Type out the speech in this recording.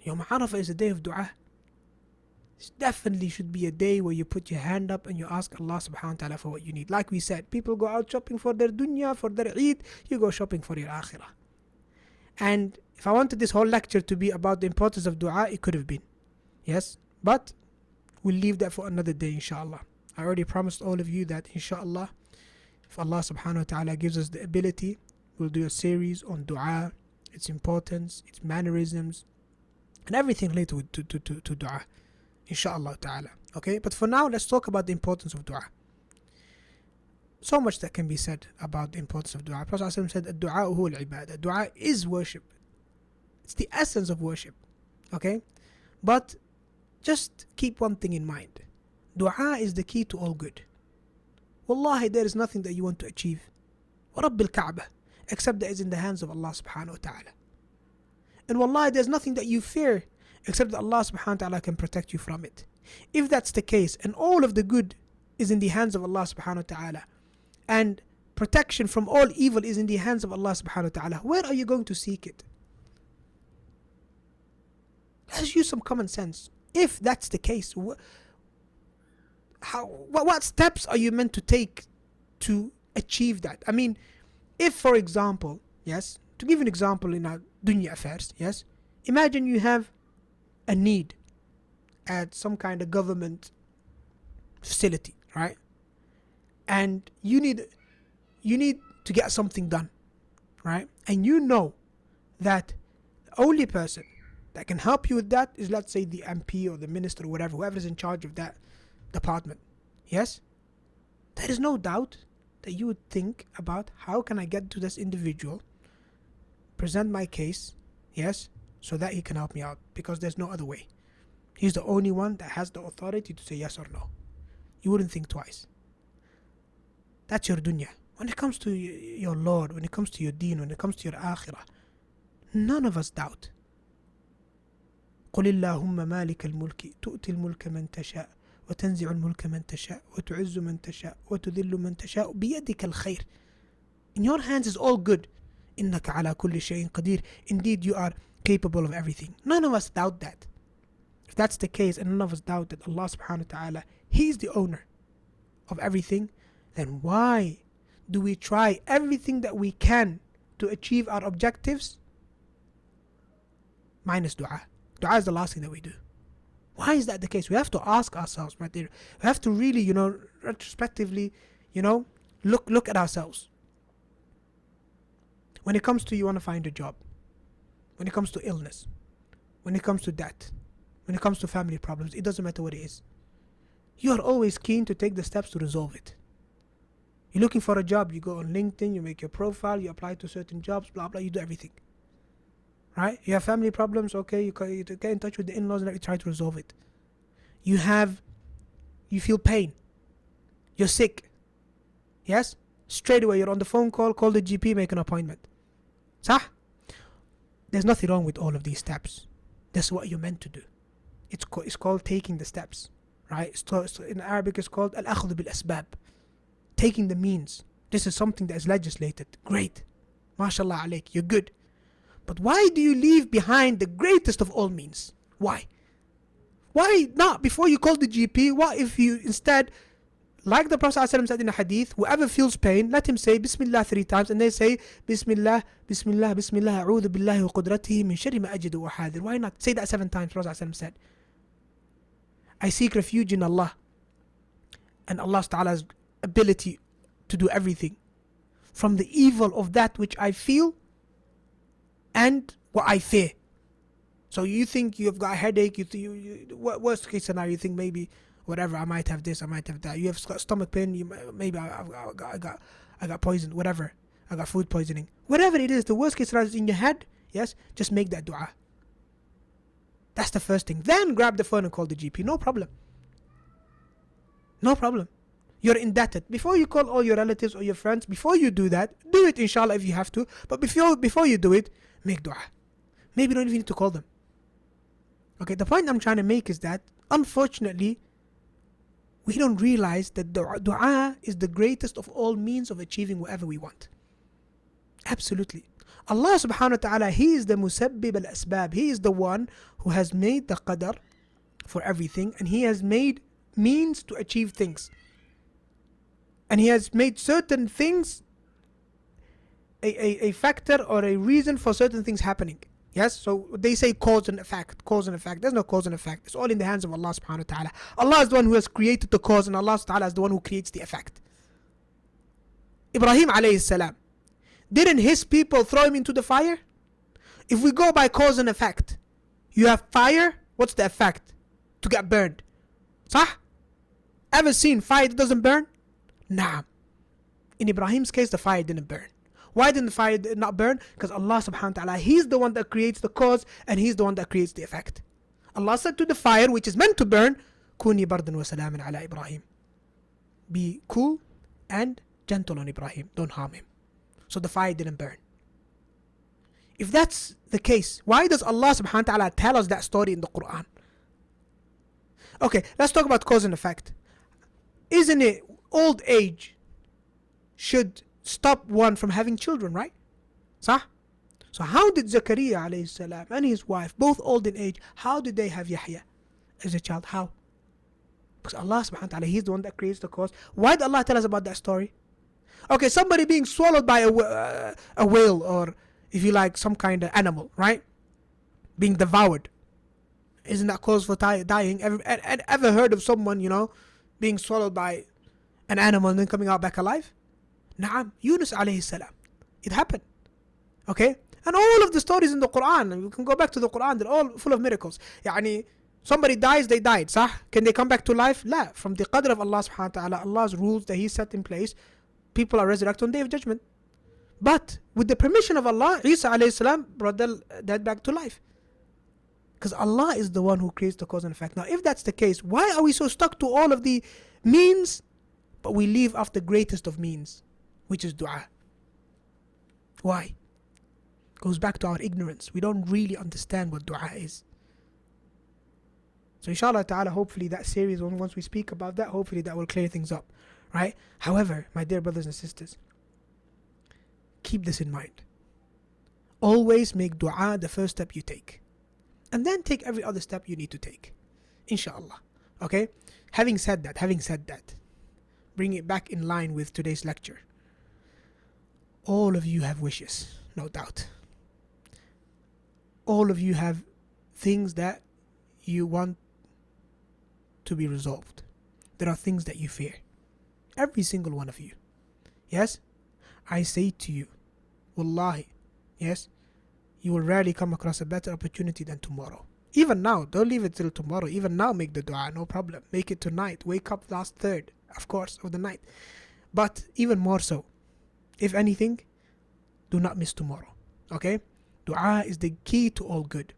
Yawm Arafah is a day of dua. It definitely should be a day where you put your hand up and you ask Allah subhanahu wa ta'ala for what you need. Like we said, people go out shopping for their dunya, for their Eid, you go shopping for your akhirah. And if I wanted this whole lecture to be about the importance of dua, it could have been. Yes, but we'll leave that for another day, inshallah. I already promised all of you that, inshallah, if Allah subhanahu wa ta'ala gives us the ability, we'll do a series on dua, its importance, its mannerisms, and everything related to dua, inshallah ta'ala. Okay, but for now, let's talk about the importance of dua. So much that can be said about the importance of dua. Prophet ﷺ said, "Ad-du'a huwa al-ibadah." Dua is worship. It's the essence of worship. Okay, but just keep one thing in mind. Dua is the key to all good. Wallahi, there is nothing that you want to achieve, وَرَبِّ الْكَعْبَةِ, except that it's in the hands of Allah subhanahu wa ta'ala. And wallahi, there's nothing that you fear except that Allah subhanahu wa ta'ala can protect you from it. If that's the case, and all of the good is in the hands of Allah subhanahu wa ta'ala, and protection from all evil is in the hands of Allah subhanahu wa ta'ala, where are you going to seek it? Let's use some common sense. If that's the case, what steps are you meant to take to achieve that? I mean, if for example, yes, to give an example in our dunya affairs, yes, imagine you have a need at some kind of government facility, right? And you need to get something done, right? And you know that the only person that can help you with that is, let's say, the MP or the minister or whatever, whoever is in charge of that department. Yes? There is no doubt that you would think about, how can I get to this individual, present my case, yes, so that he can help me out, because there's no other way. He's the only one that has the authority to say yes or no. You wouldn't think twice. That's your dunya. When it comes to your Lord, when it comes to your deen, when it comes to your akhirah, none of us doubt. قل اللهم مالك الملك تؤتي الملك من تشاء وتنزع الملك من تشاء وتعز من تشاء وتذل من تشاء بيدك الخير. In your hands is all good. إنك على كل شيء قدير. Indeed, you are capable of everything. None of us doubt that. If that's the case, and none of us doubt that Allah subhanahu wa ta'ala, He is the owner of everything, then why do we try everything that we can to achieve our objectives minus dua? Dua is the last thing that we do. Why is that the case? We have to ask ourselves right there. We have to really, retrospectively, look at ourselves. When it comes to, you want to find a job, when it comes to illness, when it comes to debt, when it comes to family problems, it doesn't matter what it is. You are always keen to take the steps to resolve it. You're looking for a job, you go on LinkedIn, you make your profile, you apply to certain jobs, blah, blah, you do everything. Right? You have family problems, okay, you get in touch with the in-laws and you try to resolve it. You feel pain. You're sick. Yes? Straight away, you're on the phone call the GP, make an appointment. Sah? There's nothing wrong with all of these steps. That's what you're meant to do. It's called taking the steps. Right? In Arabic, it's called al-akhdu bil-asbab. Taking the means. This is something that is legislated. Great. MashaAllah alayk, you're good. But why do you leave behind the greatest of all means? Why? Why not? Before you call the GP, what if you instead, like the Prophet ﷺ said in a hadith, whoever feels pain, let him say Bismillah 3 times, and they say Bismillah, Bismillah, Bismillah, A'udhu billahi wa qudratihi min sharri ma ajidu wa hadir. Why not? Say that 7 times, Prophet ﷺ said. I seek refuge in Allah and Allah Ta'ala's ability to do everything, from the evil of that which I feel and what I fear. So you think you've got a headache, worst case scenario, you think maybe whatever, I might have this, I might have that. You have stomach pain, maybe I got poisoned, whatever, I got food poisoning, whatever it is, the worst case scenario is in your head. Yes, just make that dua. That's the first thing. Then grab the phone and call the GP. No problem. No problem. You're indebted. Before you call all your relatives or your friends, before you do that, do it inshallah if you have to. But before you do it, make dua. Maybe you don't even need to call them. Okay, the point I'm trying to make is that, unfortunately, we don't realize that dua is the greatest of all means of achieving whatever we want. Absolutely. Allah subhanahu wa ta'ala, He is the musabbib al-asbab. He is the one who has made the qadar for everything, and He has made means to achieve things. And He has made certain things a factor or a reason for certain things happening. Yes, so they say cause and effect, cause and effect. There's no cause and effect. It's all in the hands of Allah subhanahu wa ta'ala. Allah is the one who has created the cause, and Allah subhanahu wa ta'ala is the one who creates the effect. Ibrahim alayhi salam, didn't his people throw him into the fire? If we go by cause and effect, you have fire, what's the effect? To get burned. Sah? Ever seen fire that doesn't burn? Nah. In Ibrahim's case, the fire didn't burn. Why didn't the fire not burn? Because Allah subhanahu wa ta'ala, He's the one that creates the cause, and He's the one that creates the effect. Allah said to the fire, which is meant to burn, Kuni bardan wa salaman ala Ibrahim. Be cool and gentle on Ibrahim. Don't harm him. So the fire didn't burn. If that's the case, why does Allah subhanahu wa ta'ala tell us that story in the Quran? Okay, let's talk about cause and effect. Isn't it old age should stop one from having children, right? Sah? So how did Zakaria alayhi salam and his wife, both old in age, how did they have Yahya as a child? How? Because Allah subhanahu wa ta'ala, He's the one that creates the cause. Why did Allah tell us about that story? Okay, somebody being swallowed by a whale, or if you like, some kind of animal, right? Being devoured. Isn't that cause for dying? Ever heard of someone, being swallowed by an animal and then coming out back alive? Naam, Yunus alayhi salam. It happened. Okay? And all of the stories in the Quran, and we can go back to the Quran, they're all full of miracles. Yani, somebody dies, they died. Sah? Can they come back to life? La. From the qadr of Allah subhanahu wa ta'ala, Allah's rules that He set in place, people are resurrected on the day of judgment. But with the permission of Allah, Isa alayhi salam brought the dead back to life. Because Allah is the one who creates the cause and effect. Now, if that's the case, why are we so stuck to all of the means, but we leave off the greatest of means, which is dua? Why? Goes back to our ignorance. We don't really understand what dua is. So inshallah ta'ala, hopefully that series, once we speak about that, hopefully that will clear things up. Right? However, my dear brothers and sisters, keep this in mind. Always make dua the first step you take. And then take every other step you need to take. Inshallah. Okay? Having said that, bring it back in line with today's lecture. All of you have wishes, no doubt. All of you have things that you want to be resolved. There are things that you fear. Every single one of you. Yes? I say to you, Wallahi, yes, you will rarely come across a better opportunity than tomorrow. Even now, don't leave it till tomorrow. Even now, make the dua, no problem. Make it tonight. Wake up last third, of course, of the night. But even more so, if anything, do not miss tomorrow. Okay? Dua is the key to all good.